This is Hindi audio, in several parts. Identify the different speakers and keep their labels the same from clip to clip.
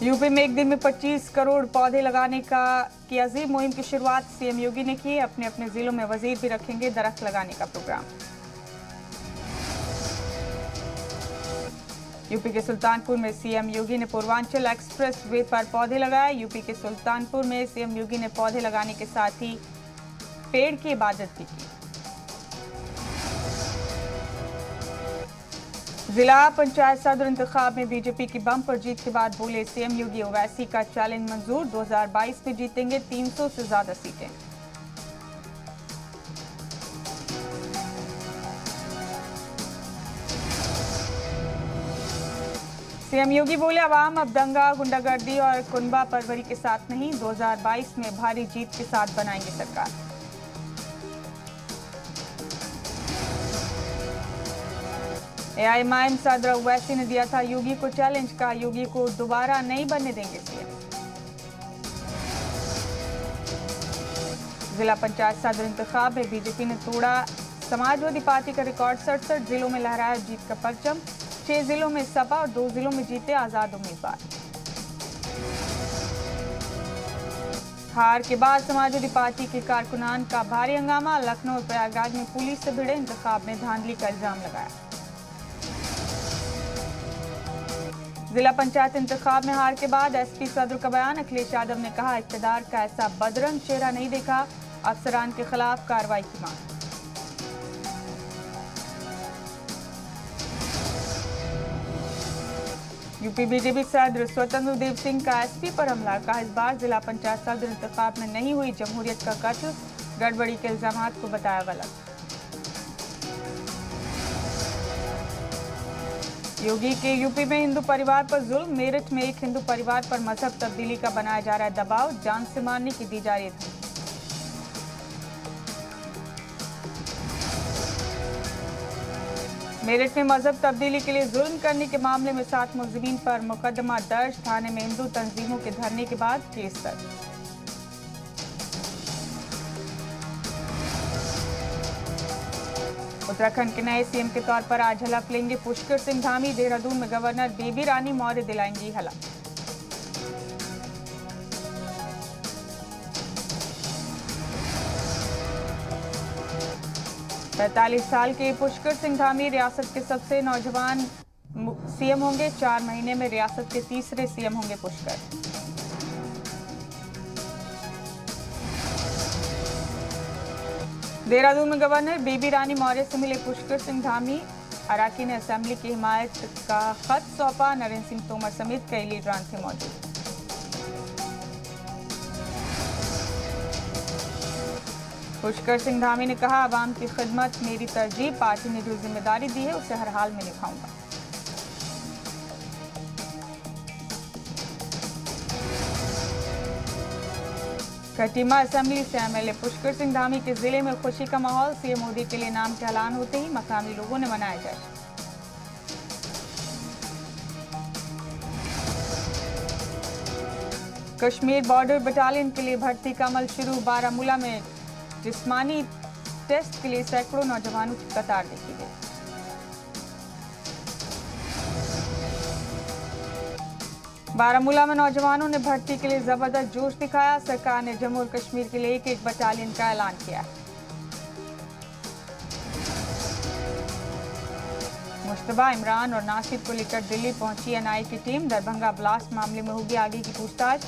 Speaker 1: यूपी में एक दिन में 25 करोड़ पौधे लगाने की अजीम मुहिम की शुरुआत सीएम योगी ने की। अपने अपने जिलों में वजीर भी रखेंगे दरख्त लगाने का प्रोग्राम। यूपी के सुल्तानपुर में सीएम योगी ने पूर्वांचल एक्सप्रेस वे पर पौधे लगाए। यूपी के सुल्तानपुर में सीएम योगी ने पौधे लगाने के साथ ही पेड़ की इबादत भी की। जिला पंचायत सदर इंतखाब में बीजेपी की बम्पर जीत के बाद बोले सीएम योगी, ओवैसी का चैलेंज मंजूर, 2022 में जीतेंगे 300 से ज्यादा सीटें। सीएम योगी बोले अवाम अब दंगा, गुंडागर्दी और कुनबा परवरी के साथ नहीं, 2022 में भारी जीत के साथ बनाएंगे सरकार। एआईएमआईएम सदर ओवैसी ने दिया था योगी को चैलेंज, का योगी को दोबारा नहीं बनने देंगे सीएम। जिला पंचायत सदर इंतखाब में बीजेपी ने तोड़ा समाजवादी पार्टी का रिकॉर्ड, 67 जिलों में लहराया जीत का परचम, 6 जिलों में सपा और 2 जिलों में जीते आजाद उम्मीदवार। हार के बाद समाजवादी पार्टी के कारकुनान का भारी हंगामा, लखनऊ और प्रयागराज में पुलिस से भिड़े, इंतखाब में धांधली का इल्जाम लगाया। जिला पंचायत इंतखाब में हार के बाद एसपी सदर का बयान, अखिलेश यादव ने कहा इक़्तिदार का ऐसा बदरंग चेहरा नहीं देखा, अफसरान के खिलाफ कार्रवाई की मांग। यूपी बीजेपी सदर स्वतंत्र देव सिंह का एसपी पर हमला, कहा इस बार जिला पंचायत सदर इंतखाब में नहीं हुई जमहूरियत का कत्ल, गड़बड़ी के इल्जामात को बताया गलत। योगी के यूपी में हिंदू परिवार पर जुल्म, मेरठ में एक हिंदू परिवार पर मजहब तब्दीली का बनाया जा रहा है दबाव, जान से मारने की दी जा रही है। मेरठ में मजहब तब्दीली के लिए जुल्म करने के मामले में 7 मुलजिमीन पर मुकदमा दर्ज, थाने में हिंदू तंजीमों के धरने के बाद केस दर्ज। उत्तराखंड के नए सीएम के तौर पर आज हलफ लेंगे पुष्कर सिंह धामी, देहरादून में गवर्नर बेबी रानी मौर्य दिलाएंगी हलफ। पैंतालीस साल के पुष्कर सिंह धामी रियासत के सबसे नौजवान सीएम होंगे, 4 महीने में रियासत के तीसरे सीएम होंगे पुष्कर। देहरादून में गवर्नर बेबी रानी मौर्य से मिले पुष्कर सिंह धामी, अराकीन असेंबली की हिमायत का खत सौंपा, नरेंद्र सिंह तोमर समेत कई लीडरान थे मौजूद। पुष्कर सिंह धामी ने कहा आवाम की खिदमत मेरी तरजीह, पार्टी ने जो जिम्मेदारी दी है उसे हर हाल में निभाऊंगा। कटीमा असेंबली से एमएलए पुष्कर सिंह धामी के जिले में खुशी का माहौल, सीएम मोदी के लिए नाम के ऐलान होते ही मकामी लोगों ने मनाया जश्न। कश्मीर बॉर्डर बटालियन के लिए भर्ती का अमल शुरू, बारामूला में जिस्मानी टेस्ट के लिए सैकड़ों नौजवानों की कतार देखी गई। बारामूला में नौजवानों ने भर्ती के लिए जबरदस्त जोश दिखाया, सरकार ने जम्मू और कश्मीर के लिए एक बटालियन का ऐलान किया। मुश्तबा, इमरान और नासिर को लेकर दिल्ली पहुंची एनआईए की टीम, दरभंगा ब्लास्ट मामले में होगी आगे की पूछताछ,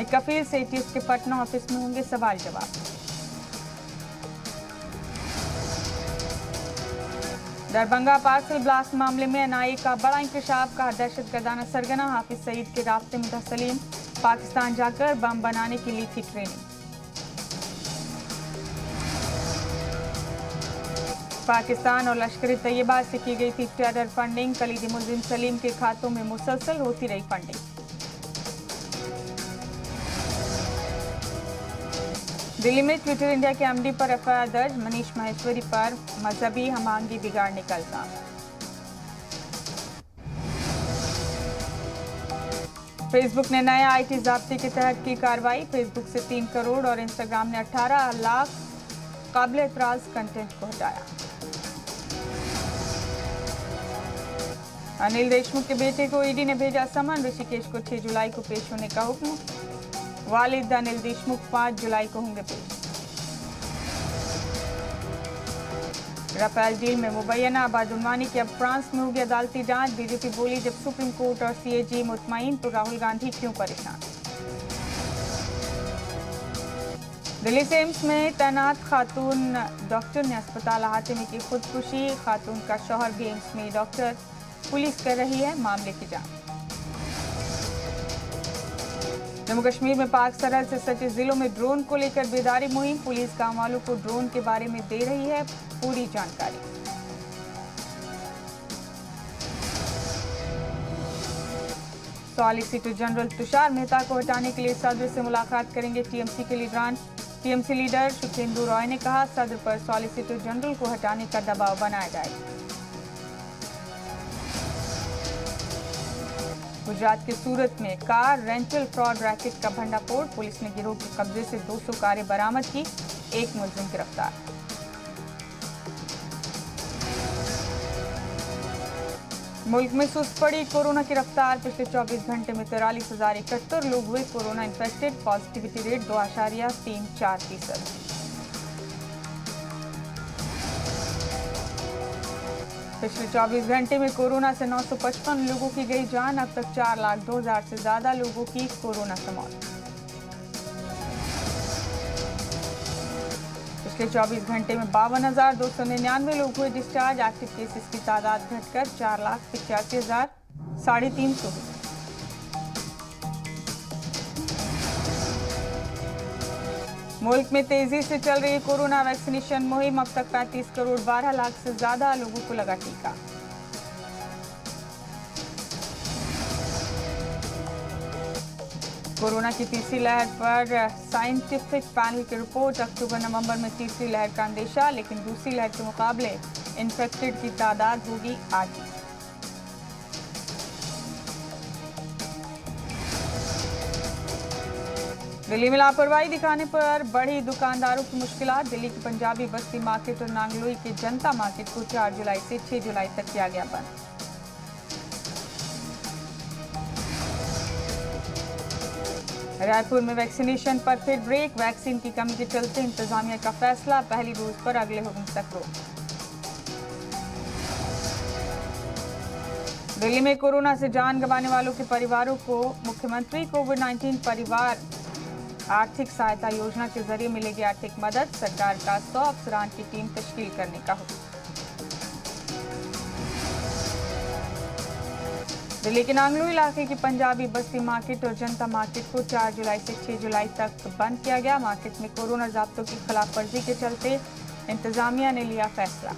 Speaker 1: कफील से एटीएस के पटना ऑफिस में होंगे सवाल जवाब। दरभंगा पार्सल ब्लास्ट मामले में एनआईए का बड़ा इंकशाफ, का दहशतगर्दाना सरगना हाफिज सईद के रास्ते में था सलीम, पाकिस्तान जाकर बम बनाने की ली थी ट्रेनिंग। पाकिस्तान और लश्कर तैयबा से की गई थी टेरर फंडिंग, कलीदी मुलजिम सलीम के खातों में मुसलसल होती रही फंडिंग। दिल्ली में ट्विटर इंडिया के एमडी पर एफआईआर दर्ज, मनीष माहेश्वरी पर मजहबी हमआहंगी बिगाड़ने का इल्जाम। फेसबुक ने नए आईटी ज़ाब्ते के तहत की कार्रवाई, फेसबुक से 3 करोड़ और इंस्टाग्राम ने 18 लाख काबिल एतराज कंटेंट को हटाया। अनिल देशमुख के बेटे को ईडी ने भेजा समन। ऋषिकेश को 6 जुलाई को पेश होने का हुक्म। वालिद अनिल देशमुख 5 जुलाई को होंगे पेश। राफेल डील में मुबैना बदउनवानी की अब फ्रांस में होगी अदालती जांच। बीजेपी बोली जब सुप्रीम कोर्ट और सीएजी मुतमईन तो राहुल गांधी क्यों परेशान। दिल्ली से एम्स में तैनात खातून डॉक्टर ने अस्पताल अहाते में की खुदकुशी। खातून का शौहर भी एम्स में डॉक्टर। पुलिस कर रही है मामले की जांच। जम्मू कश्मीर में पाक सरहद से सटे जिलों में ड्रोन को लेकर बेदारी मुहिम। पुलिस गांव वालों को ड्रोन के बारे में दे रही है पूरी जानकारी। सॉलिसिटर जनरल तुषार मेहता को हटाने के लिए सदर से मुलाकात करेंगे टीएमसी के लीडरान। टीएमसी लीडर सुखेंदु रॉय ने कहा सदर पर सॉलिसिटर जनरल को हटाने का दबाव बनाया जाएगा। गुजरात के सूरत में कार रेंटल फ्रॉड रैकेट का भंडाफोड़। पुलिस ने गिरोह के कब्जे से 200 कारें बरामद की। एक मुलजिम गिरफ्तार। मुल्क में सुस्त पड़ी कोरोना की रफ्तार। पिछले 24 घंटे में 43,071 लोग हुए कोरोना इन्फेक्टेड। Positivity rate 2.34%। पिछले 24 घंटे में कोरोना से 955 लोगों की गई जान। अब तक 4,02,000 से ज्यादा लोगों की कोरोना से मौत। पिछले 24 घंटे में 52,299 लोग हुए डिस्चार्ज। एक्टिव केसेस की तादाद घटकर 4,85,350 हुई। मुल्क में तेजी से चल रही कोरोना वैक्सीनेशन मुहिम। अब तक 35 करोड़ 12 लाख से ज्यादा लोगों को लगा टीका। कोरोना की तीसरी लहर पर साइंटिफिक पैनल की रिपोर्ट। अक्टूबर-नवंबर में तीसरी लहर का अंदेशा, लेकिन दूसरी लहर के मुकाबले इन्फेक्टेड की तादाद होगी आधी। दिल्ली में लापरवाही दिखाने पर बढ़ी दुकानदारों की मुश्किलात। दिल्ली की पंजाबी बस्ती मार्केट और नांगलोई के जनता मार्केट को 4 जुलाई से 6 जुलाई तक किया गया बंद। रायपुर में वैक्सीनेशन पर फिर ब्रेक। वैक्सीन की कमी के चलते इंतजामिया का फैसला। पहली डोज पर अगले हुक्म तक रोक। दिल्ली में कोरोना से जान गंवाने वालों के परिवारों को मुख्यमंत्री कोविड-19 परिवार आर्थिक सहायता योजना के जरिए मिलेगी आर्थिक मदद। सरकार का 100 अफसरान की टीम तश्कील करने का हुक्म। दिल्ली के नांगलो इलाके की पंजाबी बस्ती मार्केट और जनता मार्केट को 4 जुलाई से 6 जुलाई तक बंद किया गया। मार्केट में कोरोना ज़ाब्तों की खिलाफवर्जी के चलते इंतजामिया ने लिया फैसला।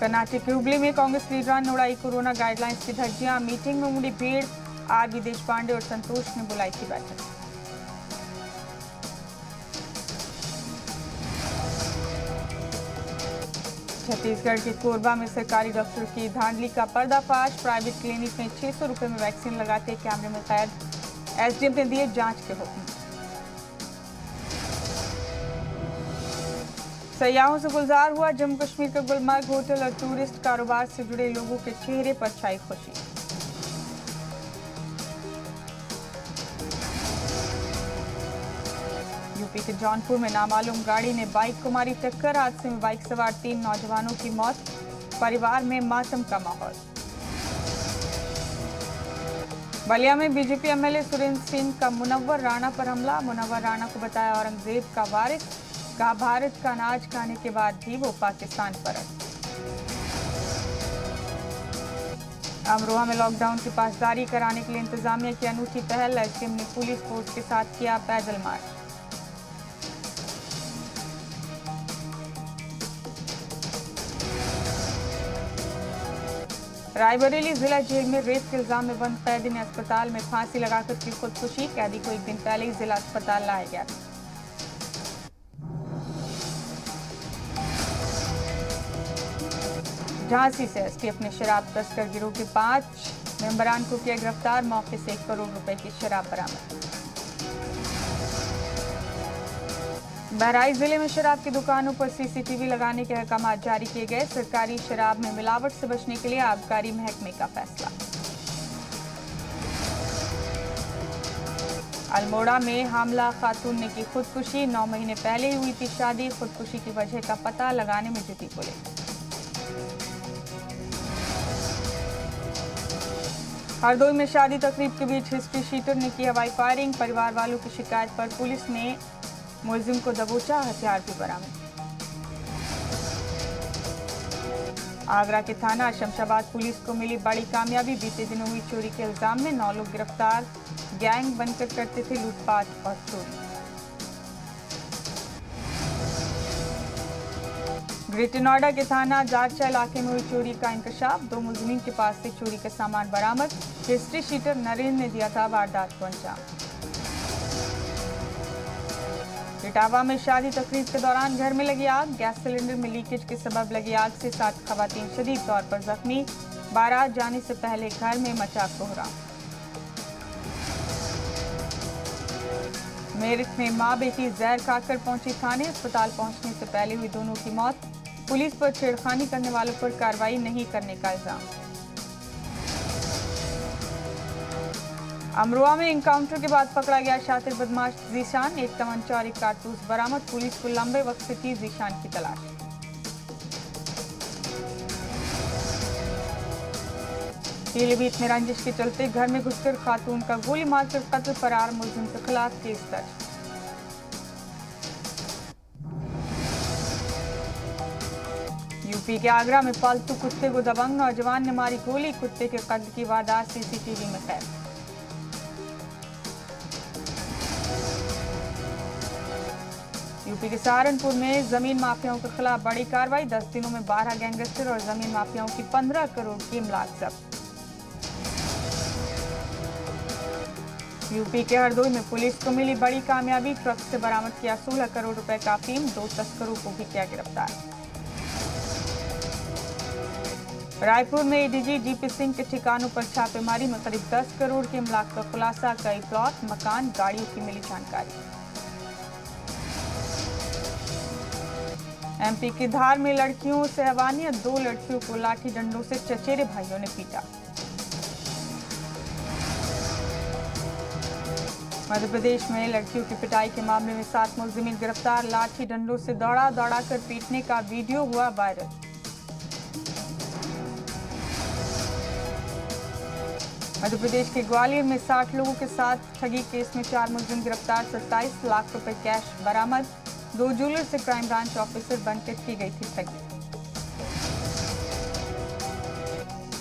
Speaker 1: कर्नाटक के हुबली में कांग्रेस लीडरान ने उड़ाई कोरोना गाइडलाइंस की धज्जियां। मीटिंग में उमड़ी भीड़। आरबी देशपांडे और संतोष ने बुलाई थी बैठक। छत्तीसगढ़ के कोरबा में सरकारी डॉक्टर की धांधली का पर्दाफाश। प्राइवेट क्लिनिक में 600 रुपए में वैक्सीन लगाते कैमरे में कैद। एसडीएम ने दिए जांच के हुक्म। सयाहों से गुलजार हुआ जम्मू कश्मीर का गुलमर्ग। होटल और टूरिस्ट कारोबार से जुड़े लोगों के चेहरे पर छाई खुशी। यूपी के जौनपुर में नामालूम गाड़ी ने बाइक को मारी टक्कर। हादसे में बाइक सवार 3 नौजवानों की मौत। परिवार में मातम का माहौल। बलिया में बीजेपी एमएलए सुरेंद्र सिंह का मुनव्वर राणा पर हमला। मुनव्वर राणा को बताया औरंगजेब का वारिस। कहा भारत का अनाज खाने के बाद भी वो पाकिस्तान परत। अमरोहा में लॉकडाउन की पासदारी कराने के लिए इंतजामिया की अनूठी पहल। एसडीएम ने पुलिस फोर्स के साथ किया पैदल मार्च। रायबरेली जिला जेल में रेप के इल्जाम में बंद कैदी ने अस्पताल में फांसी लगाकर की खुदकुशी। कैदी को एक दिन पहले ही जिला अस्पताल लाया गया। झांसी से एसटीएफ ने शराब तस्कर गिरोह के 5 मेंबरान को किया गिरफ्तार। मौके से 1 करोड़ रुपए की शराब बरामद। बहराइच जिले में शराब की दुकानों पर सीसीटीवी लगाने के अहकाम जारी किए गए। सरकारी शराब में मिलावट से बचने के लिए आबकारी महकमे का फैसला। अल्मोड़ा में हामला खातून ने की खुदकुशी। 9 महीने पहले ही हुई थी शादी। खुदकुशी की वजह का पता लगाने में जुटी पुलिस। हरदोई में शादी तकरीब के बीच हिस्ट्री शीटर ने की हवाई फायरिंग। परिवार वालों की शिकायत पर पुलिस ने मुलजिम को दबोचा, हथियार भी बरामद। आगरा के थाना शमशाबाद पुलिस को मिली बड़ी कामयाबी। बीते दिनों हुई चोरी के इल्जाम में 9 लोग गिरफ्तार। गैंग बनकर करते थे लूटपाट और चोरी। ग्रेटर नोएडा के थाना जारचा इलाके में हुई चोरी का इंकशाफ। 2 मुलजिमीन के पास से चोरी का सामान बरामद। हिस्ट्री शीटर नरेंद्र ने दिया था वारदात को अंजाम। इटावा में शादी तकरीब के दौरान घर में लगी आग। गैस सिलेंडर में लीकेज के सबब लगी आग से 7 खवातीन शदीद तौर पर जख्मी। बारात जाने से पहले घर में मचा कोहराम। मेरठ में मां बेटी जहर खाकर पहुंची थाने। अस्पताल पहुंचने से पहले हुई दोनों की मौत। पुलिस पर छेड़खानी करने वालों पर कार्रवाई नहीं करने का इल्जाम। अमरोहा में एनकाउंटर के बाद पकड़ा गया शातिर बदमाश जीशान। 1 तमंचा और 1 कारतूस बरामद। पुलिस को लंबे वक्त से थी जीशान की तलाश। पीलीभीत में रंजिश के चलते घर में घुसकर खातून का गोली मारकर कत्ल, फरार मुलजिम के खिलाफ केस दर्ज। यूपी के आगरा में पालतू कुत्ते को दबंग नौजवान ने मारी गोली। कुत्ते के कत्ल की वारदात सीसीटीवी में कैद। यूपी के सहारनपुर में जमीन माफियाओं के खिलाफ बड़ी कार्रवाई। 10 दिनों में 12 गैंगस्टर और जमीन माफियाओं की 15 करोड़ की इमलाक जब्त। यूपी के हरदोई में पुलिस को मिली बड़ी कामयाबी। ट्रक से बरामद किया 16 करोड़ रुपए का अफीम। 2 तस्करों को भी किया गिरफ्तार। रायपुर में एडीजी डीपी सिंह के ठिकानों पर छापेमारी में करीब 10 करोड़ के इमलाक का खुलासा। कई प्लॉट, मकान, गाड़ियों की मिली जानकारी। एमपी की धार में लड़कियों से हैवानियत। 2 लड़कियों को लाठी डंडों से चचेरे भाइयों ने पीटा। मध्य प्रदेश में लड़कियों की पिटाई के मामले में 7 मुलजिमीन गिरफ्तार। लाठी डंडों से दौड़ा कर पीटने का वीडियो हुआ वायरल। मध्य प्रदेश के ग्वालियर में 60 लोगों के साथ ठगी केस में 4 मुलजिम गिरफ्तार। 27 लाख रुपए कैश बरामद। 2 ज्वेलर से क्राइम ब्रांच ऑफिसर बनकर की गई थी ठगी।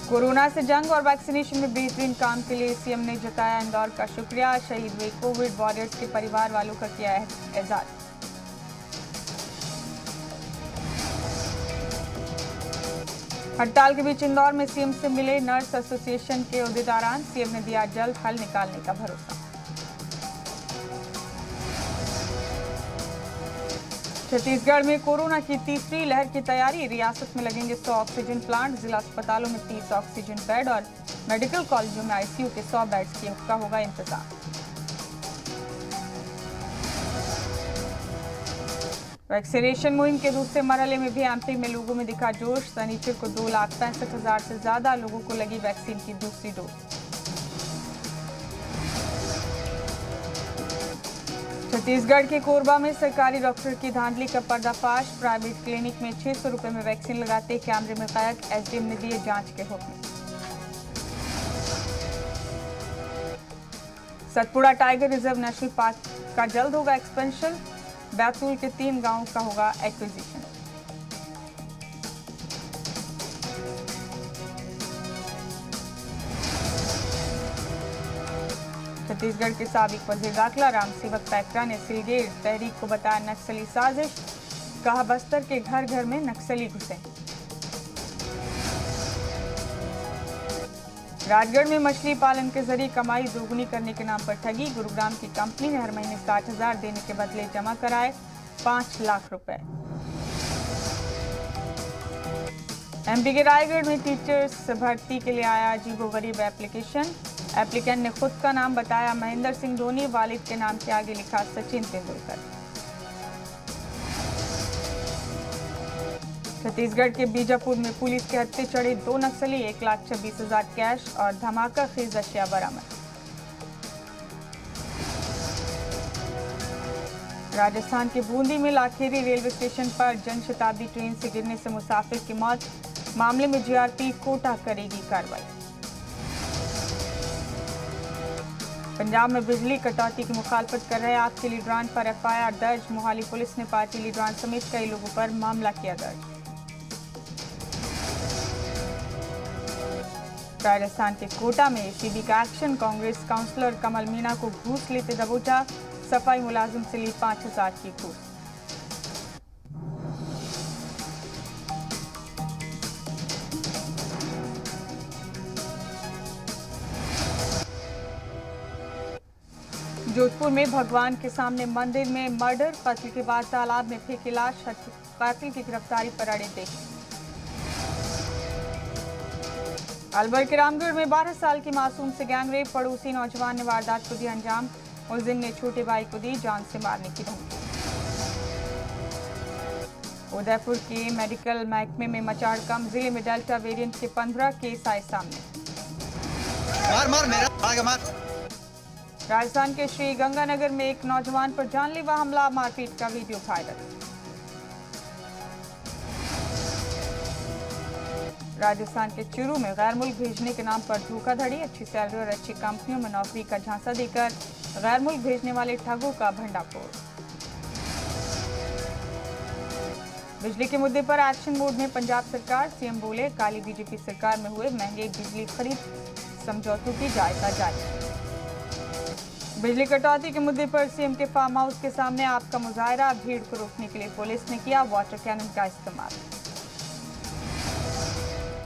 Speaker 1: कोरोना से जंग और वैक्सीनेशन में बेहतरीन काम के लिए सीएम ने जताया इंदौर का शुक्रिया। शहीद हुए कोविड वॉरियर्स के परिवार वालों का किया एजाज। हड़ताल के बीच इंदौर में सीएम से मिले नर्स एसोसिएशन के ओहदेदारान। सीएम ने दिया जल्द हल निकालने का भरोसा। छत्तीसगढ़ में कोरोना की तीसरी लहर की तैयारी। रियासत में लगेंगे 100 ऑक्सीजन प्लांट। जिला अस्पतालों में 30 ऑक्सीजन बेड और मेडिकल कॉलेजों में आईसीयू के 100 बेड्स का होगा इंतजाम। वैक्सीनेशन मुहिम के दूसरे मरहले में भी एमपी में लोगों में दिखा जोश। शनिचर को 2,65,000 से ज्यादा लोगों को लगी वैक्सीन की दूसरी डोज। छत्तीसगढ़ के कोरबा में सरकारी डॉक्टर की धांधली का पर्दाफाश। प्राइवेट क्लिनिक में 600 रुपए में वैक्सीन लगाते कैमरे में कैद। एसडीएम ने दिए जांच के हुक्म। Satpura tiger reserve national park का जल्द होगा एक्सपेंशन। बैतूल के 3 गांवों का होगा एक्विजिशन। छत्तीसगढ़ के साबिक वजीर दाखिला रामसेवक पैकरा ने सिलगेर तहरीक को बताया नक्सली साजिश। कहा बस्तर के घर घर में नक्सली घुसे। राजगढ़ में मछली पालन के जरिए कमाई दोगुनी करने के नाम पर ठगी। गुरुग्राम की कंपनी ने हर महीने 60,000 देने के बदले जमा कराए 5 लाख रुपए। एमपी के रायगढ़ में टीचर्स भर्ती के लिए आया अजीबोगरीब एप्लीकेशन। एप्लीकेंट ने खुद का नाम बताया महेंद्र सिंह धोनी। वालिद के नाम के आगे लिखा सचिन तेंदुलकर। छत्तीसगढ़ के बीजापुर में पुलिस के हत्थे चढ़े 2 नक्सली, 1,26,000 कैश और धमाका खेज अशिया बरामद। राजस्थान के बूंदी में लाखेरी रेलवे स्टेशन पर जनशताब्दी ट्रेन से गिरने से मुसाफिर की मौत, मामले में जीआरपी कोटा करेगी कार्रवाई। पंजाब में बिजली कटौती की मुखालफत कर रहे आपके लीडरान पर एफआईआर दर्ज, मोहाली पुलिस ने पार्टी लीडरान समेत कई लोगों पर मामला किया दर्ज। राजस्थान के कोटा में एसीबी का एक्शन, कांग्रेस काउंसलर कमल मीणा को घूस लेते दबोचा, सफाई मुलाजिम से ली 5,000 की घूस। जोधपुर में भगवान के सामने मंदिर में मर्डर, कत्ल के बाद तालाब में फेंकी लाश, कातिल की गिरफ्तारी पर अड़े देश। अलवर के रामगढ़ में 12 साल की मासूम से गैंगरेप, पड़ोसी नौजवान ने वारदात को दिया अंजाम, मुलजिम ने छोटे भाई को दी जान से मारने की धमकी। उदयपुर के मेडिकल महकमे में मचा हड़कंप, जिले में डेल्टा वेरिएंट के 15 केस आए सामने। मार। राजस्थान के श्री गंगानगर में एक नौजवान पर जानलेवा हमला, मारपीट का वीडियो वायरल। राजस्थान के चूरू में गैर मुल्क भेजने के नाम पर धोखाधड़ी, अच्छी सैलरी और अच्छी कंपनियों में नौकरी का झांसा देकर गैर मुल्क भेजने वाले ठगों का भंडाफोड़। बिजली के मुद्दे पर एक्शन मोड में पंजाब सरकार, सीएम बोले काली बीजेपी सरकार में हुए महंगे बिजली खरीद समझौतों की जायजा जारी। बिजली कटौती के मुद्दे पर सीएम के फार्म हाउस के सामने आपका मुजाहरा, भीड़ को रोकने के लिए पुलिस ने किया वाटर कैनन का इस्तेमाल।